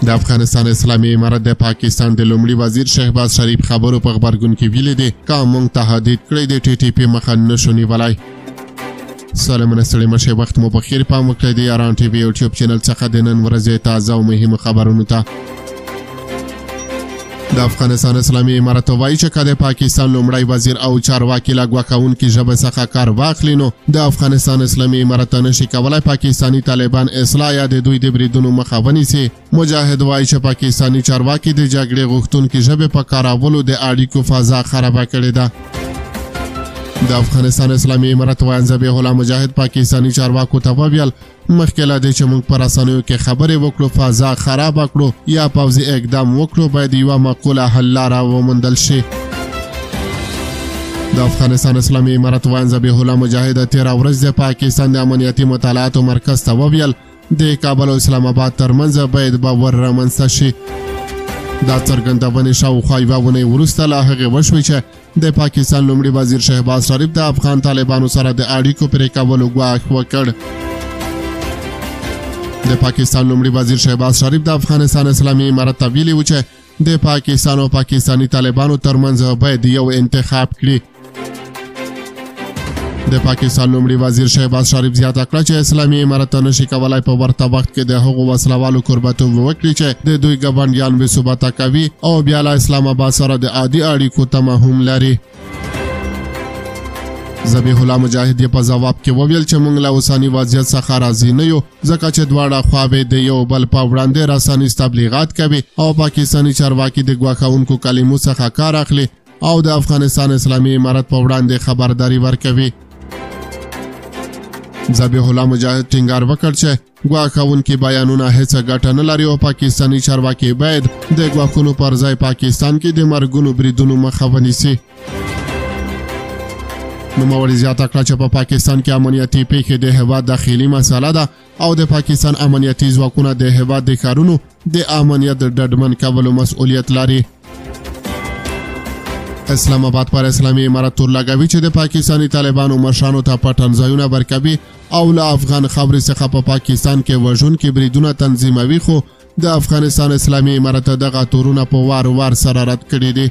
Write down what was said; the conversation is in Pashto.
د افغانستان اسلامي امارت د پاکستان د لومړي وزیر شهباز شریف خبرو په خبرګون کې ویلي دي که موږ تهدید کړی د ټي ټي پي مخه نشو نیولی. سلامونه ستړي مه شئ، وخت مو په خیر. پام وکړئ د یاران ټي وي یوټیوب چینل څخه د نن ورځې تازه او مهمو خبرونو ته. د افغانستان اسلامي امارت وایي چې که د پاکستان لومړی وزیر او چارواکي له ګواښونکي ژبې څخه کار واخلي نو د افغانستان اسلامي امارت نشي کولی پاکستاني طالبان اصلاح یا د دوی د بریدونو مخه ونیسي. مجاهد وایي چې پاکستاني چارواکي د جګړې غوښتونکي ژبې په کارولو د اړیکو فضا خرابه کړې ده. د افغانستان اسلامي امارت وایي ذبیح الله مجاهد پاکستاني چارواکو ته وویل مخکې له دې چې موږ په رسنیو کې خبرې وکړو فضا خرابه کړو یا پوځي اقدام وکړو باید یوه معقوله حل لاره وموندل شي. د افغانستان اسلامي امارت وایي ذبیح الله مجاهد تېره ورځ د پاکستان د امنیتي مطالعاتو مرکز ته وویل د کابل او اسلام آباد ترمنځ باید باور رامنځته شي. دا څرګندونې شاوخوا یوه اونۍ وروسته له هغې وشوې چې د پاکستان لومړي وزیر شهباز شریف د افغان طالبانو سره د اړیکو پرې کولو ګواښ وکړ. د پاکستان لومړي وزیر شهباز شریف د افغانستان اسلامي امارت ته ویلي و چې د پاکستان او پاکستاني طالبانو ترمنځ باید یو انتخاب کړي. د پاکستان لومړي وزیر شهباز شریف زیاته کړه چې اسلامي امارت نشي کولی په ورته وخت کې د هغو وسلوالو کوربتوب وکړي چې د دوی ګاونډیان بې ثباته کوي او بیا له اسلام آباد سره د عادي اړیکو تمه هم لري. ذبیح الله مجاهد یې په ځواب کې وویل چې موږ له اوسني وضعیت څخه راضي نه یو ځکه چې دواړه خواوې د یو بل په وړاندې رسنیز تبلیغات کوي او پاکستاني چارواکي د ګواښونکو کلمو څخه کار اخلي او د افغانستان اسلامي امارت په وړاندې خبرداري ورکوي. ذبیح الله مجاهد ټینګار وکړ چې ګواښونکي بیانونه هیڅ ګټه نه لري او پاکستاني چارواکي باید د ګواښونو پر ځای پاکستان کې د مرګونو بریدونو مخه ونیسي. نوموړي زیاته کړه چې په پاکستان کې امنیتي پیښې د هېواد داخلي مسله ده او د پاکستان امنیتي ځواکونه د هېواد د ښارونو د امنیت ډډمن کولو مسؤلیت لري. اسلام آباد پر اسلامي امارت تور لګوي چې د پاکستاني طالبانو مشرانو ته پټنځایونه ورکوي او له افغان خاورې څخه په پاکستان کې وژونکي بریدونه تنظیموي، خو د افغانستان اسلامي امارت دغه تورونه په وار وار سره رد کړي دي.